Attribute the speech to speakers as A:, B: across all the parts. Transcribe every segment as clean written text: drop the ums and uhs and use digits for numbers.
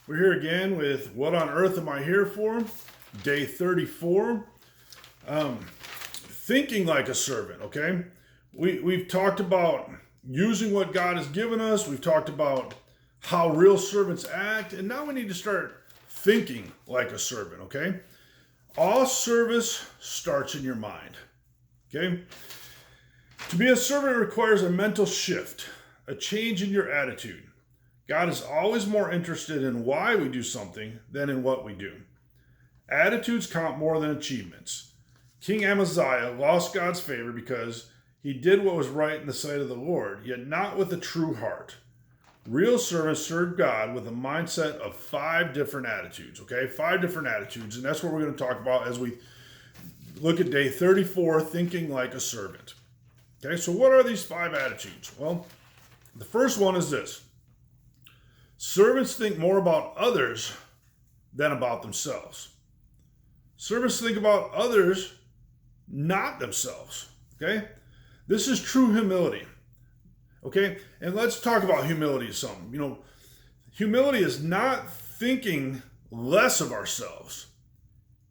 A: We're here again with What on Earth Am I Here For? Day 34. Thinking like a servant, okay? We've talked about using what God has given us. We've talked about how real servants act. And now we need to start thinking like a servant, okay? All service starts in your mind, okay? To be a servant requires a mental shift, a change in your attitude. God is always more interested in why we do something than in what we do. Attitudes count more than achievements. King Amaziah lost God's favor because he did what was right in the sight of the Lord, yet not with a true heart. Real servants serve God with a mindset of 5 different attitudes, okay? 5 different attitudes, and that's what we're going to talk about as we look at day 34, thinking like a servant. Okay, so what are these 5 attitudes? Well, the first one is this. Servants think more about others than about themselves. Servants think about others, not themselves. Okay? This is true humility. Okay? And let's talk about humility some. Humility is not thinking less of ourselves,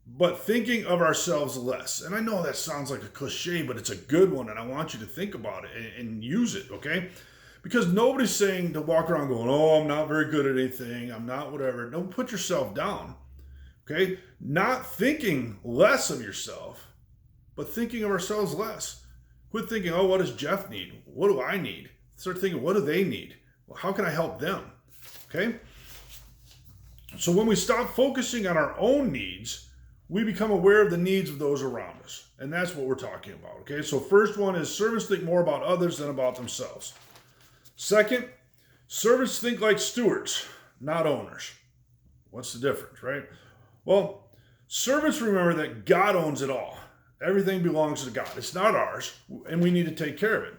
A: but thinking of ourselves less. And I know that sounds like a cliche, but it's a good one, and I want you to think about it and use it, okay? Because nobody's saying to walk around going, oh, I'm not very good at anything, I'm not whatever. Don't put yourself down, okay? Not thinking less of yourself, but thinking of ourselves less. Quit thinking, oh, what does Jeff need? What do I need? Start thinking, what do they need? Well, how can I help them? Okay? So when we stop focusing on our own needs, we become aware of the needs of those around us. And that's what we're talking about, okay? So first one is servants think more about others than about themselves. Second, servants think like stewards, not owners. What's the difference, right? Well, servants remember that God owns it all. Everything belongs to God. It's not ours, and we need to take care of it.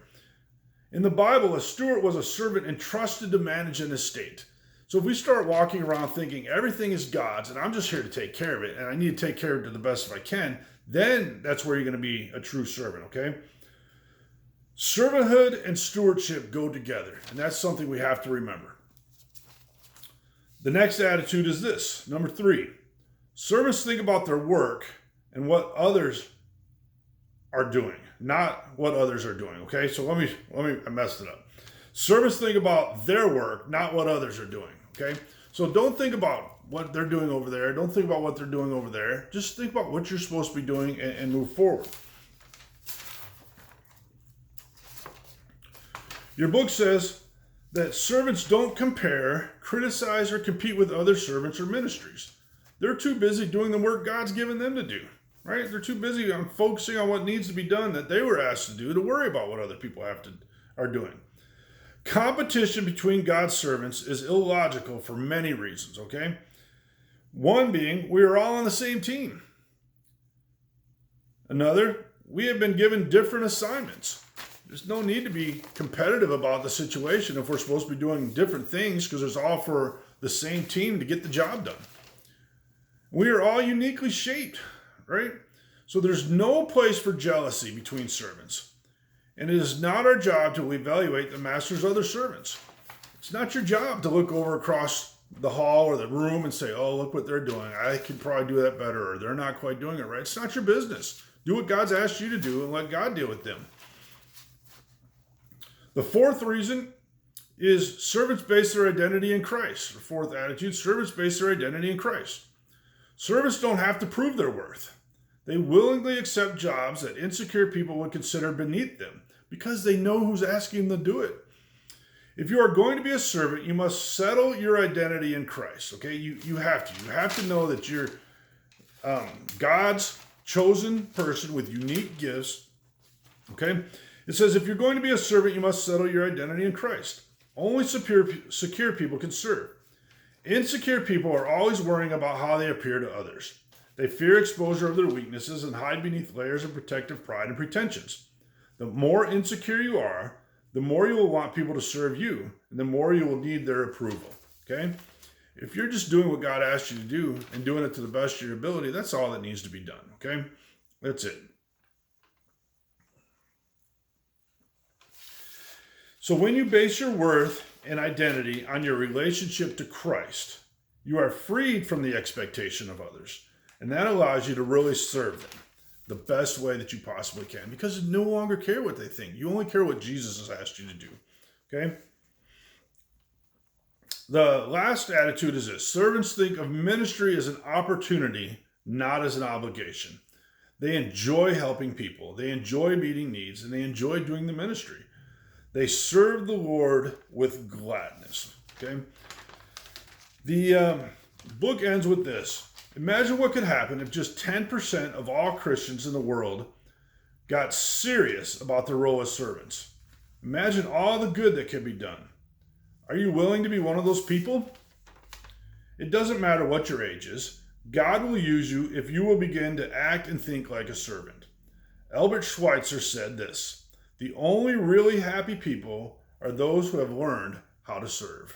A: In the Bible, a steward was a servant entrusted to manage an estate. So if we start walking around thinking everything is God's and I'm just here to take care of it and I need to take care of it to the best if I can, then that's where you're going to be a true servant, okay? Servanthood and stewardship go together, and that's something we have to remember. The next attitude is this. Number 3, servants think about their work and what others are doing, not what others are doing, okay? So I messed it up. Servants think about their work, not what others are doing, okay? So don't think about what they're doing over there. Don't think about what they're doing over there. Just think about what you're supposed to be doing and move forward. Your book says that servants don't compare, criticize, or compete with other servants or ministries. They're too busy doing the work God's given them to do, right? They're too busy on focusing on what needs to be done that they were asked to do to worry about what other people are doing. Competition between God's servants is illogical for many reasons, okay? One being, we are all on the same team. Another, we have been given different assignments. There's no need to be competitive about the situation if we're supposed to be doing different things because it's all for the same team to get the job done. We are all uniquely shaped, right? So there's no place for jealousy between servants. And it is not our job to evaluate the master's other servants. It's not your job to look over across the hall or the room and say, oh, look what they're doing. I could probably do that better, or they're not quite doing it right. It's not your business. Do what God's asked you to do and let God deal with them. The 4th reason is servants base their identity in Christ. The 4th attitude, servants base their identity in Christ. Servants don't have to prove their worth. They willingly accept jobs that insecure people would consider beneath them because they know who's asking them to do it. If you are going to be a servant, you must settle your identity in Christ, okay? You have to. You have to know that you're God's chosen person with unique gifts, okay? It says, if you're going to be a servant, you must settle your identity in Christ. Only secure people can serve. Insecure people are always worrying about how they appear to others. They fear exposure of their weaknesses and hide beneath layers of protective pride and pretensions. The more insecure you are, the more you will want people to serve you, and the more you will need their approval, okay? If you're just doing what God asked you to do and doing it to the best of your ability, that's all that needs to be done, okay? That's it. So when you base your worth and identity on your relationship to Christ, You are freed from the expectation of others. And that allows you to really serve them the best way that you possibly can, because you no longer care what they think. You only care what Jesus has asked you to do. Okay? The last attitude is this: servants think of ministry as an opportunity, not as an obligation. They enjoy helping people, they enjoy meeting needs, and they enjoy doing the ministry. They serve the Lord with gladness. Okay? The book ends with this. Imagine what could happen if just 10% of all Christians in the world got serious about their role as servants. Imagine all the good that could be done. Are you willing to be one of those people? It doesn't matter what your age is. God will use you if you will begin to act and think like a servant. Albert Schweitzer said this: the only really happy people are those who have learned how to serve.